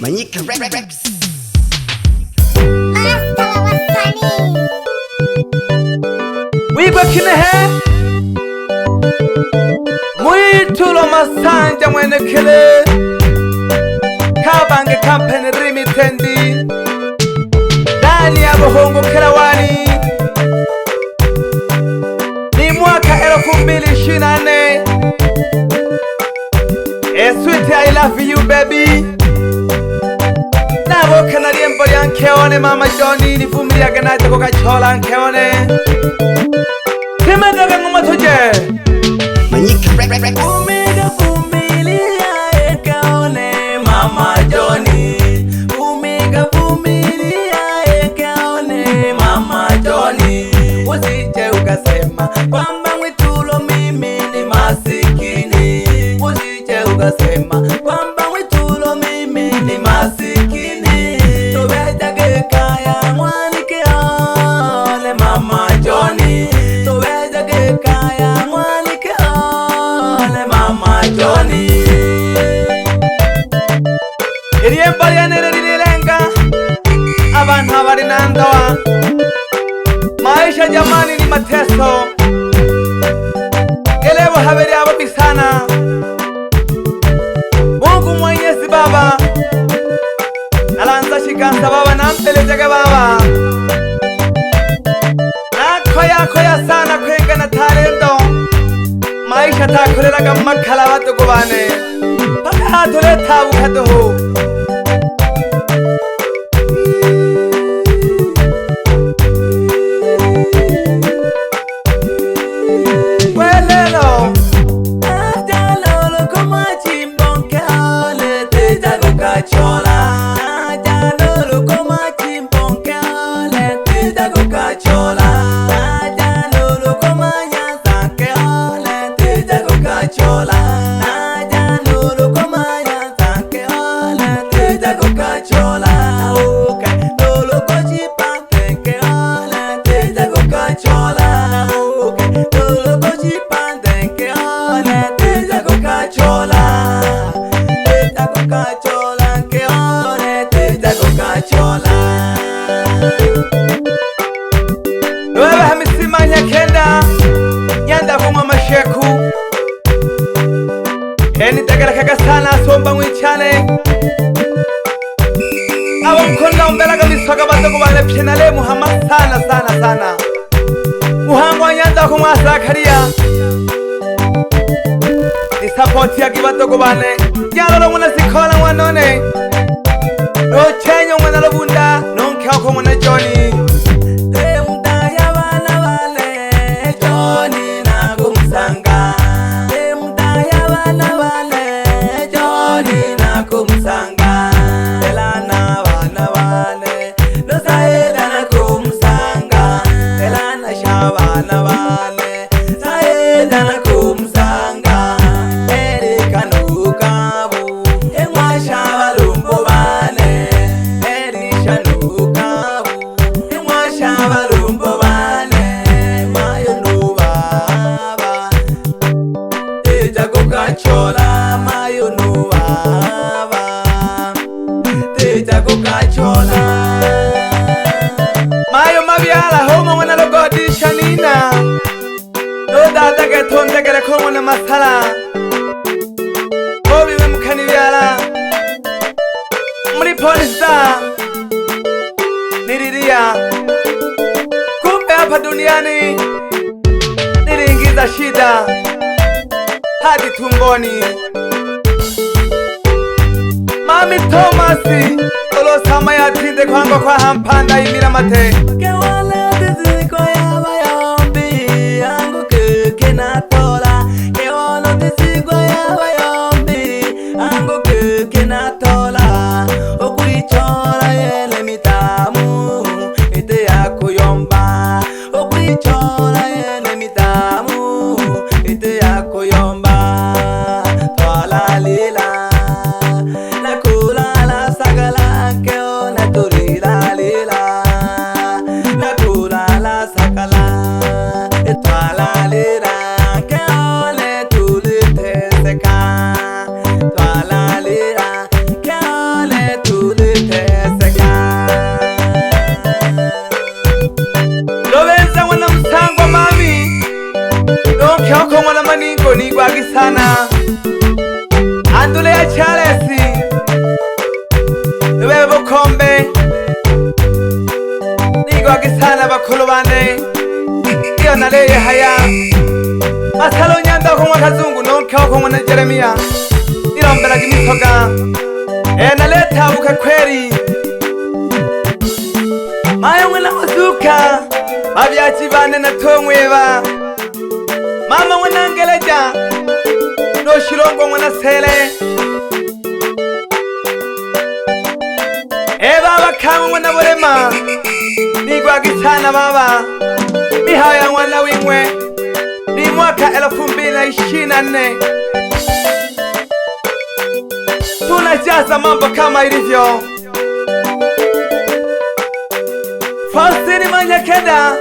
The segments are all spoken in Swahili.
Manyika Rex. We bakine he Muitulo masanja mwene kele Kabange Company Rimitendi Dani ya bohongo kelawani Ni mwaka 2024 Sweet I love you baby Nabo kanari mbori ankeone mama Johnny ni fumiria ganate ko kachola ankeone Timenda ngoma toje Manyika Rex. Umiga fumiria ekaone mama Johnny Umiga fumiria ekaone mama Johnny Usije ukasema kwamba mwitulo mimi ni masikini Usije ukasema kwamba mwitulo mimi ni masikini Tobejage kaya mwanike ole mama Johnny Tobejage kaya mwanike ole mama Johnny Iriembali yanerilenga abantu abari nandoa Maisha jamani ni mateso Elewa habari abo bisana Mungu Mwenyezi Baba Nalanza shikanza baba nampelezege baba Nakoya sana kwenga na talento Maisha takoreraga makala batuko bane Paka hatole tabu kadoho Wewe hamisimanya kenda Nyanda kumwa masheku Eni tegera kaka sana somba mwichane Awa mkonda umbelaga misoga batoko bale pshenale Muhammad sana Muhangu wa nyanda kumwa Zakaria Ni support ya kibatoko bane Yalolo muna zikola mwanone No chenyo mwana lobunda Nonke wako mwana Johnny Mayo mabiala homo mwana logodi shanina No dada getonde gere komo na masala Obi memukani biala Muri polisa Niriria Kumbe hapa duniani Niringiza shida Hadi tumboni Mami Thomasi Olo sama ya tinde kwango kwa hampanda imira mate Kewale tizi kwa yaba yombi Angu keke na tola Kewalo tizi kwa yaba yombi Angu keke na tola Okurichola yele mitamu Ite ya kuyomba Okurichola yele mitamu Ite ya kuyomba Tola lila Toilet bakulu bane iyo naleye haya masalo nyanda kumwa kazungu nonkeho kumwa na Jeremiya iromberaga imitoga naleta buka kweri mayo mwana muzuka babyakibane na tomweba mama mwana ngeleja no shirongo mwana sele baba kama mwana borema nigwa gitana baba mihaya mwana wingwe ni mwaka 2024 tunajaza mambo kama ilivyo. Faustini Manyakenda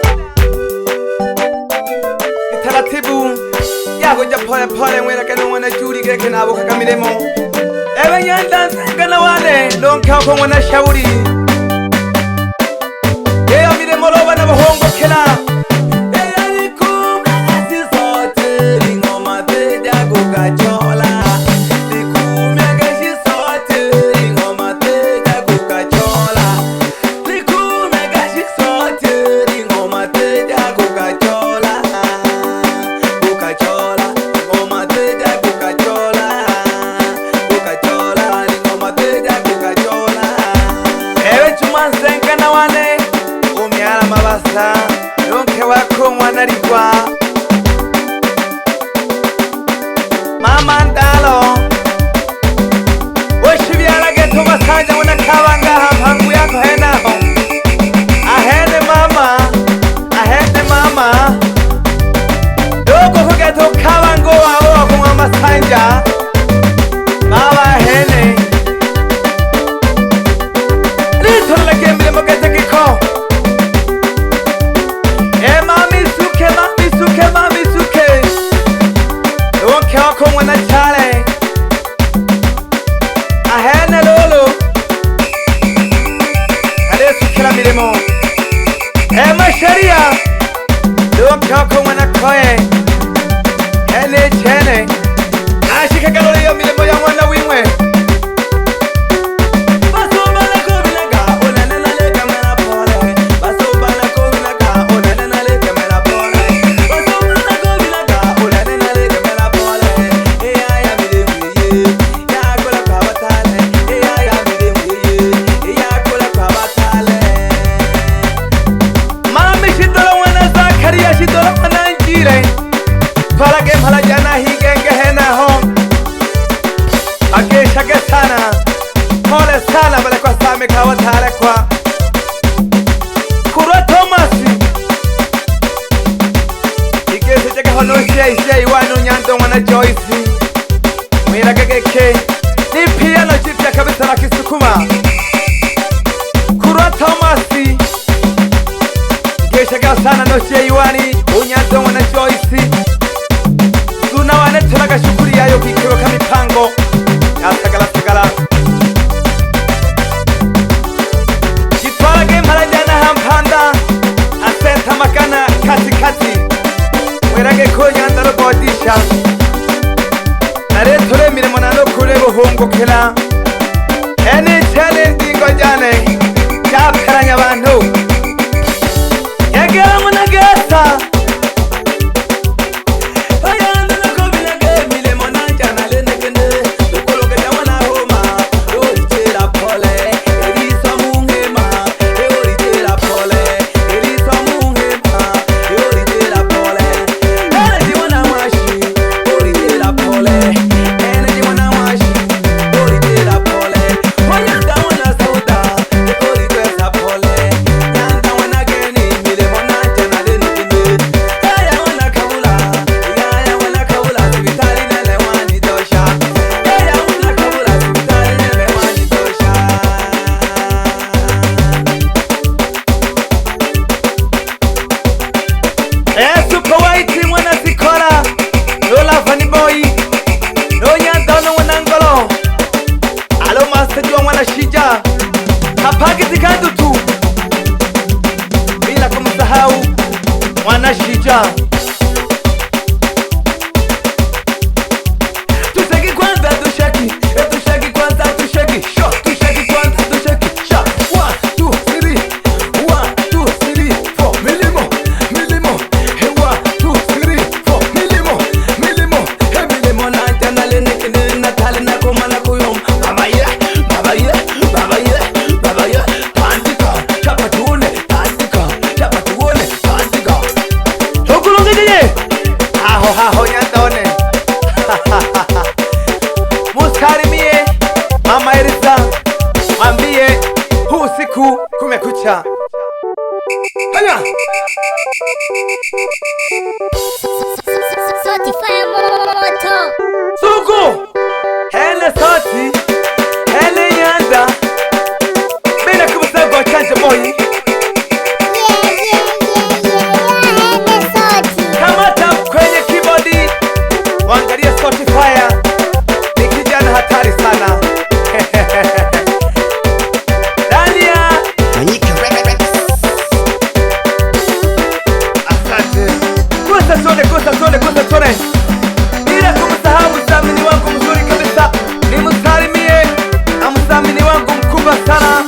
taratibu yagoja pole pole mwera kana mwana juri geke nabo kakamiremo ebe nyanda ngana wale lonka ko mwana shauri eyo miremo roba na bahongo kela eyali kumbe sisote ingoma teja kukachola likumbe gashi sote ingoma teja kukachola likumbe gashi sote ingoma teja kukachola kukachola ingoma teja kukachola kukachola ingoma teja kukachola ewe chuma zenga na wane umyala mabasa yonke wako mwana ligwa mama ndalo woshibyala geto basanja mwana kabanga hampangu yako henaho ahene mama dogo kugeto kabango wabo wakumwa masanja baba hene rito lakembile mogete kiko mami suke wonke wako mwana chale ahene lolo ale sukira milemo masharia wonke wako mwana koye hele chene ashike galole yo milemo ya mwana wimwe Palage malajana higenge hena home Agesha gesana Mole sana bale kwa same kawa tare kwa Kurwa Tomasi Igese cheke hono shei wanu nyando mwana Joyce Mwira gegeke Ni piano jipya kabisa la Kisukuma Kurwa Tomasi Igesha gesana no shei wani unyando mwana Joyce Tuna wane tulaga shukuri yayo kikiwa kamipango ya sagala Jitwala game halajana hampanda Asenta makana kati Werage konya andalo bodisha Nare tule mire monano kule bohongo kela Eni chale ndingo jane Chaperanya bantu Yagera munagesa Shija kapakiti kadutu bila kumsahau mwana Shija tushaki kwanza tushaki kwanza tushaki sho tushaki kwanza tushaki sha 1 2 3 1 2 3 4 usiku kumekucha. Haya, Sauti Fire Moto. Sugu hele Sauti hele Nyanda bila kumsahau Chanja Boy. Kamata kwenye keyboard, waangalie Sauti Fire, ni kijana hatari sana. Dania Manyika Records. asante. Gusa tone. Bila kumsahau mdhamini wangu mzuri kabisa, nimsalimie na mdhamini wangu mkubwa sana.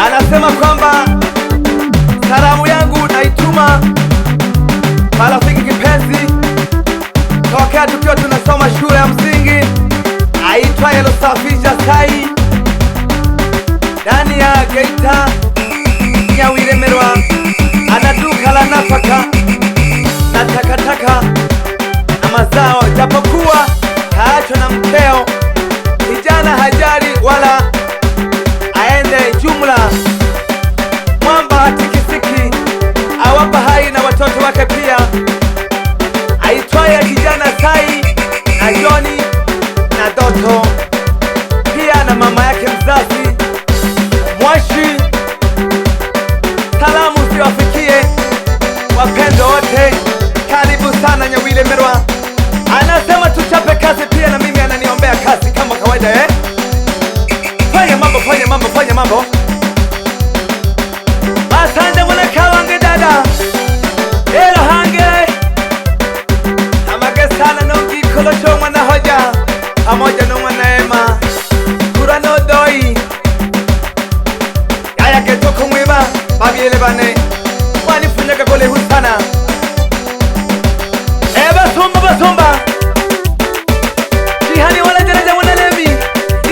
Anasema kwamba salamu yangu naituma marafiki kipenzi tokea tukiwa tunasoma shule ya msingi aitwaye Losafisha Sai ndani ya Geita Nyawiremerwa. Ana duka la nafaka na takataka na mazao, japokuwa kaachwa na mkeo. Kijana hajali wala aende jumla, mwamba hatikisiki, awapa hai na watoto wake pia, aitwaye kijana Sai na Joni na Doto, pia na mama yake mzazi Mwashi. Salamu ziwafikie wapendo wote, karibu sana Nyawiremerwa. Anasema tuchape kazi pia, na mimi ananiombea kazi kama kawaida Fanya mambo. Asante mwana kawange dada ero hange amage sana nongi kolosho mwana hoja pamoja na mwana Ema kurano doi yaya geto kumwiba babiele bane wanifunyaga kole husana basumba jihani wala jaraja mwana Lemi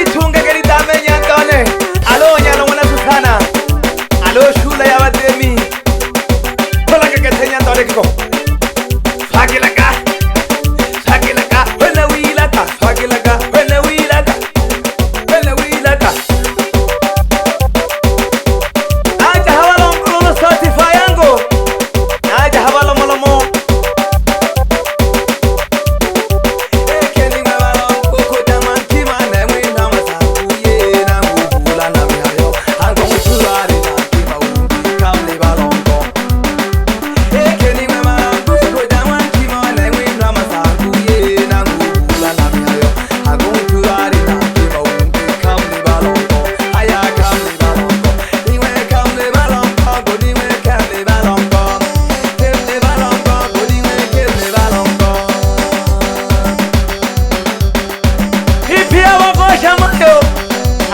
itunga gari dame Nyandone alo nyalo mwana Susana alo shula ya wademi kola kagete Nyandone kiko Swagilaka wena wilaka Swagilaka wena wilaka aja hawalo mkolo Sauti Fire yango aja hawalo molomo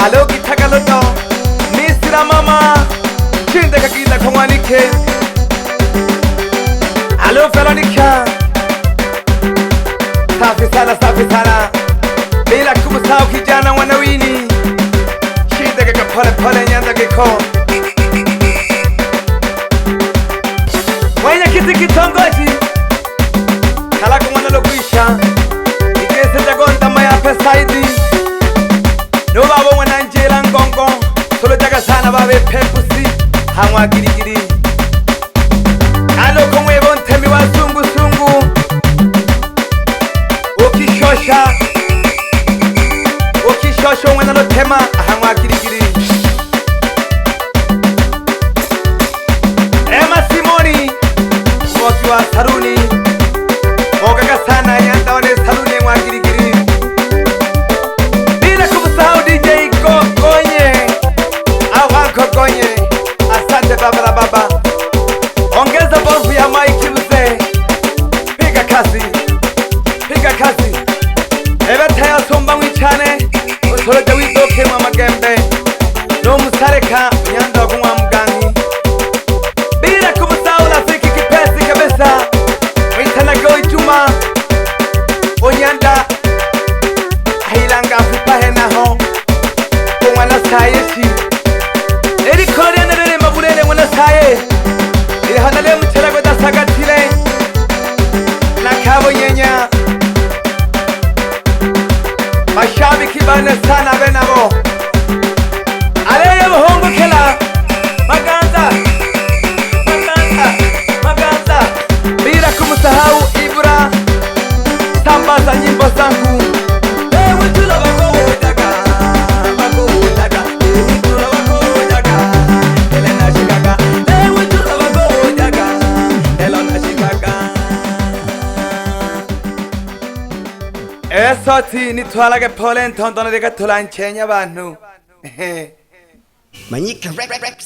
alo kitagaloto misira mama chinde kakila komwanike alo Veronica safi sana bila kumsahau kijana Wanawini chinde kaka pole Nyanda geko wenye kiti kitongoji kalako mwana lokwisha igese jagonda maya pesaidi no babo mwana Njela Ngongo solo jaga sana babe pepusi hamwa girigiri alo komwe bontemi wa sungu ukishosha mwana lotema hamwa girigiri Ema Simoni moki wa saruni mogaga sana Nyandone saruni mwa girigiri Gonye, asante baba. Ongeza bovu ya Mike mzee. Piga kazi. Ebeta ya somba mwichane. Usoloja widoke mwa magembe. No musareka Nyanda kumwa mgangi. Bila kumsahau rafiki kipenzi kabisa. Mwitana Goi Juma. Onyanda ahilanga afipahe naho. Kumwana sayeshi eri kore nerere mabulele mwana saye iri hanale muterago dasagatire nakabo nyenya mashabiki bane sana benabo aleye bohongo esoti nitwalage pole ntondono reka turanchenya abantu Manyika Records.